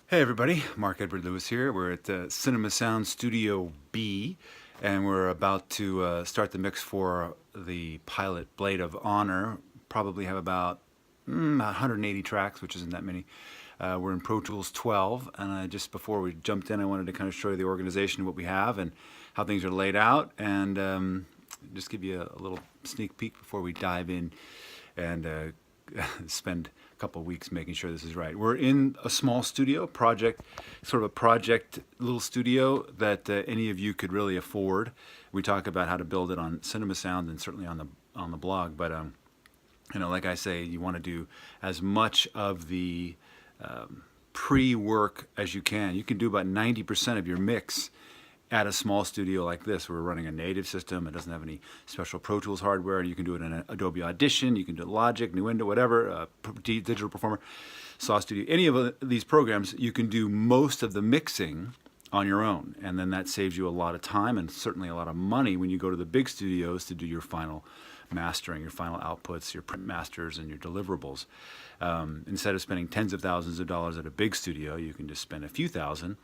Hey everybody, Mark Edward Lewis here. We're at Cinema Sound Studio B, and we're about to start the mix for the pilot Blade of Honor. Probably have about 180 tracks, which isn't that many. We're in Pro Tools 12, and just before we jumped in, I wanted to kind of show you the organization of what we have and how things are laid out, and just give you a little sneak peek before we dive in and spend a couple of weeks making sure this is right. We're in a small studio project, sort of a project little studio that any of you could really afford. We talk about how to build it on Cinema Sound and certainly on the blog, but like I say, you want to do as much of the pre-work as you can. You can do about 90% of your mix at a small studio like this. We're running a native system. It doesn't have any special Pro Tools hardware. You can do it in an Adobe Audition. You can do Logic, Nuendo, whatever, Digital Performer, Saw Studio. Any of these programs, you can do most of the mixing on your own. And then that saves you a lot of time and certainly a lot of money when you go to the big studios to do your final mastering, your final outputs, your print masters, and your deliverables. Instead of spending tens of thousands of dollars at a big studio, you can just spend a few thousand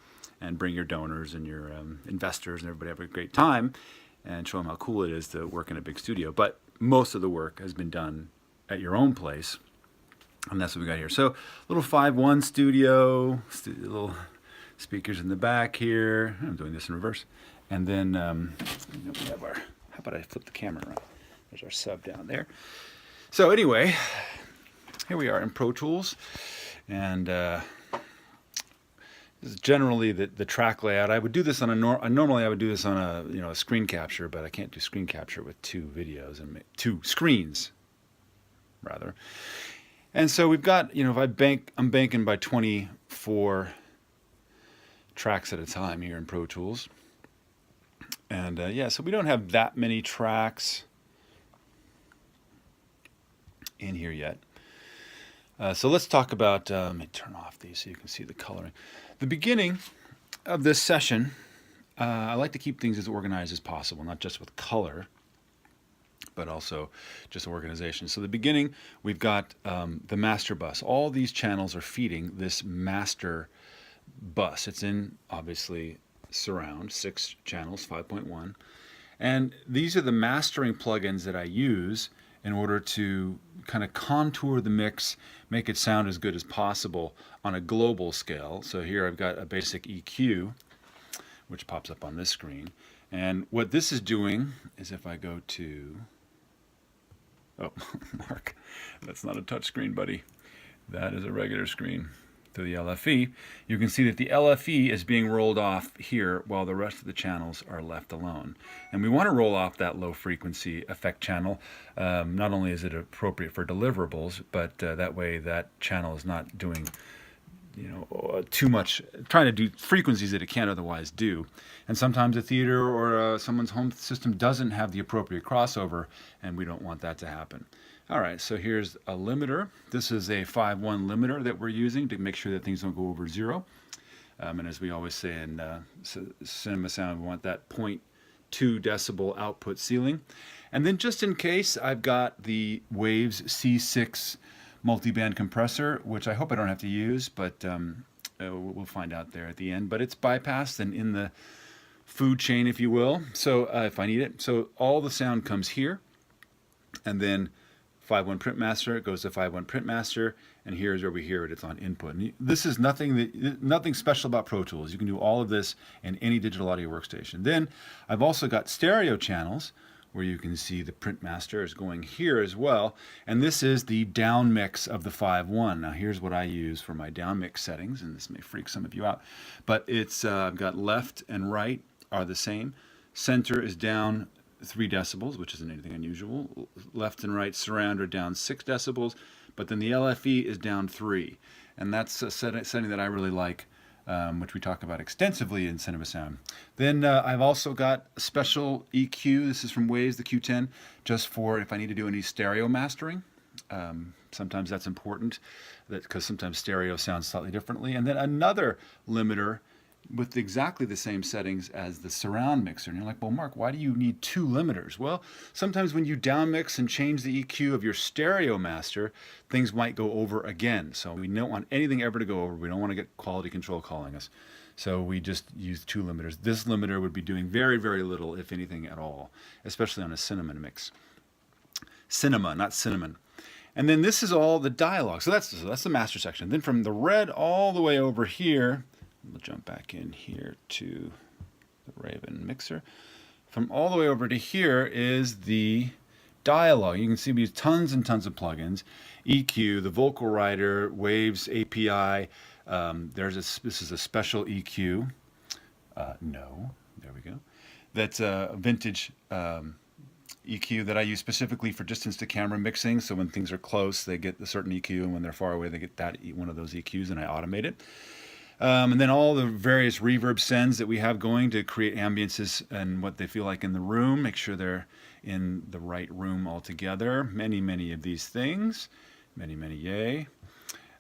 and bring your donors and your investors and everybody have a great time and show them how cool it is to work in a big studio. But most of the work has been done at your own place, and that's what we got here. So little 5.1 studio, little speakers in the back here. I'm doing this in reverse. And then we have our, how about I flip the camera around? There's our sub down there. So anyway, here we are in Pro Tools, and this is generally the track layout. I would do this on normally I would do this on a screen capture, but I can't do screen capture with two videos and two screens rather. And so we've got, if I'm banking by 24 tracks at a time here in Pro Tools. And so we don't have that many tracks in here yet. So let's talk about, let me turn off these so you can see the coloring. The beginning of this session, I like to keep things as organized as possible, not just with color, but also just organization. So the beginning, we've got the master bus. All these channels are feeding this master bus. It's in, obviously, surround, 6 channels, 5.1. And these are the mastering plugins that I use in order to kind of contour the mix, make it sound as good as possible on a global scale. So here I've got a basic EQ, which pops up on this screen. And what this is doing is if I go to, oh, Mark, that's not a touch screen, buddy. That is a regular screen. To the LFE, you can see that the LFE is being rolled off here while the rest of the channels are left alone. And we want to roll off that low frequency effect channel. Not only is it appropriate for deliverables, but that way that channel is not doing too much, trying to do frequencies that it can't otherwise do. And sometimes a theater or someone's home system doesn't have the appropriate crossover, and we don't want that to happen. All right, so here's a limiter. This is a 5.1 limiter that we're using to make sure that things don't go over 0. And as we always say in Cinema Sound, we want that 0.2 decibel output ceiling. And then just in case, I've got the Waves C6 multi-band compressor, which I hope I don't have to use, but we'll find out there at the end. But it's bypassed and in the food chain, if you will, so if I need it. So all the sound comes here, and then 5.1 print master, it goes to 5.1 print master, and here's where we hear it. It's on input. And this is nothing special about Pro Tools. You can do all of this in any digital audio workstation. Then I've also got stereo channels where you can see the print master is going here as well. And this is the down mix of the 5.1. Now here's what I use for my down mix settings, and this may freak some of you out, but it's I've got left and right are the same. Center is down 3 decibels, which isn't anything unusual. Left and right surround are down 6 decibels, but then the LFE is down 3. And that's a setting that I really like, which we talk about extensively in Cinema Sound. Then I've also got a special EQ. This is from Waves, the Q10, just for if I need to do any stereo mastering. Sometimes that's important because sometimes stereo sounds slightly differently. And then another limiter with exactly the same settings as the surround mixer. And you're like, well, Mark, why do you need two limiters? Well, sometimes when you down mix and change the EQ of your stereo master, things might go over again. So we don't want anything ever to go over. We don't want to get quality control calling us. So we just use two limiters. This limiter would be doing very, very little, if anything at all, especially on a cinnamon mix. Cinema, not cinnamon. And then this is all the dialogue. So that's the master section. Then from the red all the way over here, we'll jump back in here to the Raven mixer. From all the way over to here is the dialogue. You can see we use tons and tons of plugins. EQ, the vocal writer, Waves API. This is a special EQ. No, there we go. That's a vintage EQ that I use specifically for distance to camera mixing. So when things are close, they get a certain EQ, and when they're far away, they get that one of those EQs, and I automate it. And then all the various reverb sends that we have going to create ambiances and what they feel like in the room. Make sure they're in the right room altogether. Many, many of these things. Many, many, yay.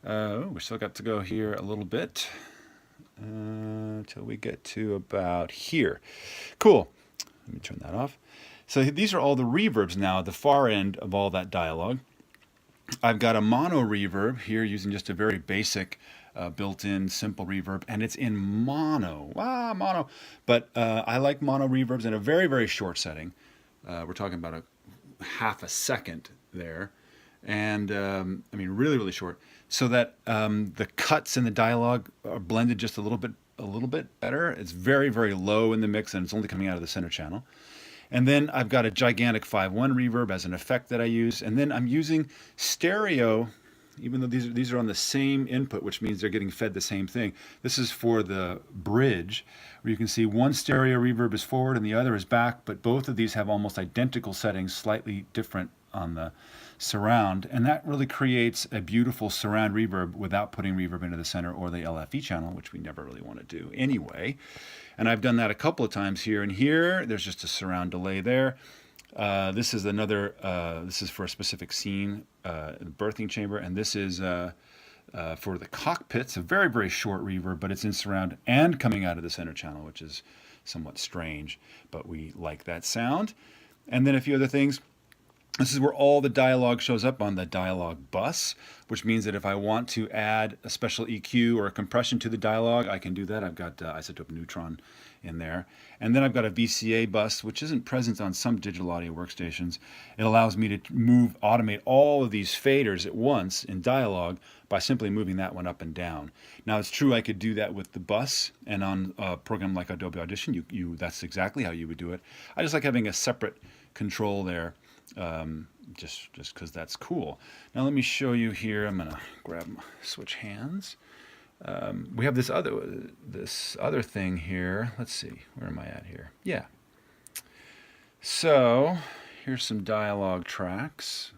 We still got to go here a little bit until we get to about here. Cool. Let me turn that off. So these are all the reverbs now at the far end of all that dialogue. I've got a mono reverb here using just a very basic built-in simple reverb, and it's in mono. Mono. But I like mono reverbs in a very, very short setting. We're talking about a half a second there. And I mean, really, really short. So that the cuts in the dialogue are blended just a little bit better. It's very, very low in the mix, and it's only coming out of the center channel. And then I've got a gigantic 5.1 reverb as an effect that I use. And then I'm using stereo, even though these are on the same input, which means they're getting fed the same thing. This is for the bridge, where you can see one stereo reverb is forward and the other is back, but both of these have almost identical settings, slightly different on the surround. And that really creates a beautiful surround reverb without putting reverb into the center or the LFE channel, which we never really want to do anyway. And I've done that a couple of times here and here. There's just a surround delay there. This is another, this is for a specific scene in the birthing chamber, and this is for the cockpit. It's a very, very short reverb, but it's in surround and coming out of the center channel, which is somewhat strange, but we like that sound. And then a few other things. This is where all the dialogue shows up on the dialogue bus, which means that if I want to add a special EQ or a compression to the dialogue, I can do that. I've got isotope neutron in there. And then I've got a VCA bus, which isn't present on some digital audio workstations. It allows me to automate all of these faders at once in dialogue by simply moving that one up and down. Now, it's true I could do that with the bus, and on a program like Adobe Audition, that's exactly how you would do it. I just like having a separate control there. Just because that's cool. Now let me show you here. I'm gonna switch hands. We have this other thing here. Let's see, where am I at here? Yeah. So here's some dialogue tracks.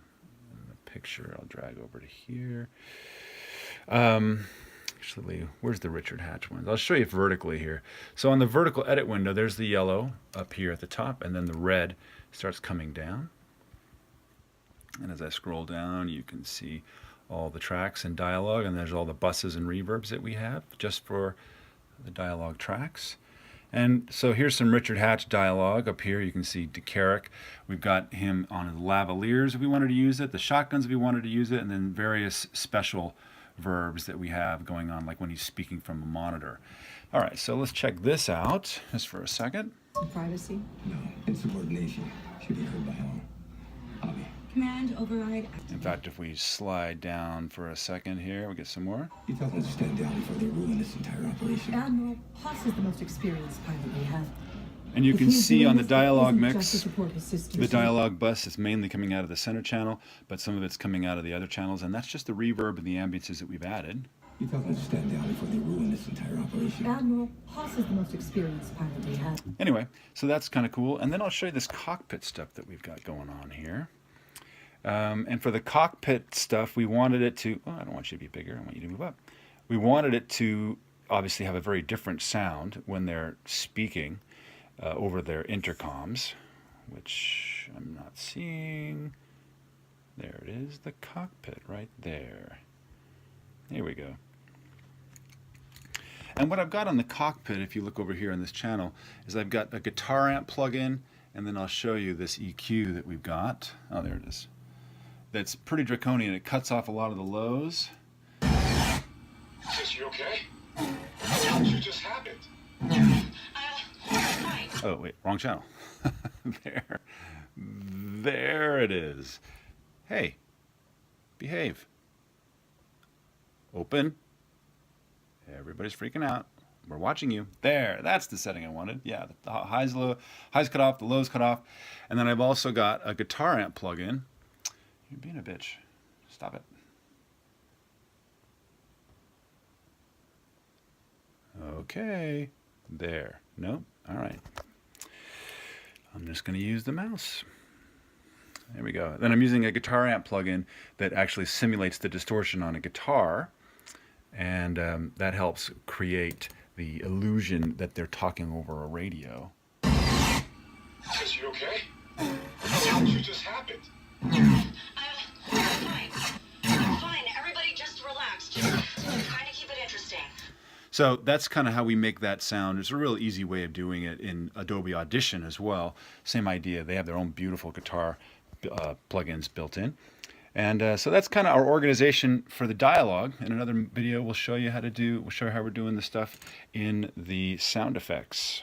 The picture I'll drag over to here. Actually, where's the Richard Hatch ones? I'll show you vertically here. So on the vertical edit window, there's the yellow up here at the top, and then the red starts coming down. And as I scroll down, you can see all the tracks and dialogue, and there's all the buses and reverbs that we have just for the dialogue tracks. And so here's some Richard Hatch dialogue up here. You can see DeCarrick. We've got him on his lavaliers if we wanted to use it, the shotguns if we wanted to use it, and then various special verbs that we have going on, like when he's speaking from a monitor. All right, so let's check this out just for a second. Privacy? No, insubordination should be heard by all. Hobby. Command override. In fact, if we slide down for a second here, we get some more. You tell them to stand down before they ruin this entire operation. Admiral, Haas is the most experienced pilot we have. And you If can he's see doing on the this, it dialogue isn't just mix, to support his sisters. the dialogue bus is mainly coming out of the center channel, but some of it's coming out of the other channels, and that's just the reverb and the ambiances that we've added. You tell them to stand down before they ruin this entire operation. Admiral, Haas is the most experienced pilot we have. Anyway, so that's kind of cool. And then I'll show you this cockpit stuff that we've got going on here. And for the cockpit stuff, we wanted it to, well, I don't want you to be bigger, I want you to move up. We wanted it to obviously have a very different sound when they're speaking over their intercoms, which I'm not seeing. There it is, the cockpit right there. Here we go. And what I've got on the cockpit, if you look over here on this channel, is I've got a guitar amp plug-in, and then I'll show you this EQ that we've got. Oh, there it is. That's pretty draconian. It cuts off a lot of the lows. Is you okay? You just happened. Fine. Oh, wait, wrong channel. There. There it is. Hey, behave. Open. Everybody's freaking out. We're watching you. There, that's the setting I wanted. Yeah, the highs cut off, the lows cut off. And then I've also got a guitar amp plug-in. You're being a bitch. Stop it. Okay. There. Nope. All right. I'm just going to use the mouse. There we go. Then I'm using a guitar amp plugin that actually simulates the distortion on a guitar, and that helps create the illusion that they're talking over a radio. Is you okay? You just happened. Fine. Fine. Everybody just relax. Just kind of keep it interesting. So that's kind of how we make that sound. It's a real easy way of doing it in Adobe Audition as well. Same idea. They have their own beautiful guitar plugins built in. And so that's kind of our organization for the Dialog. In another video, we'll show you how we're doing the stuff in the sound effects.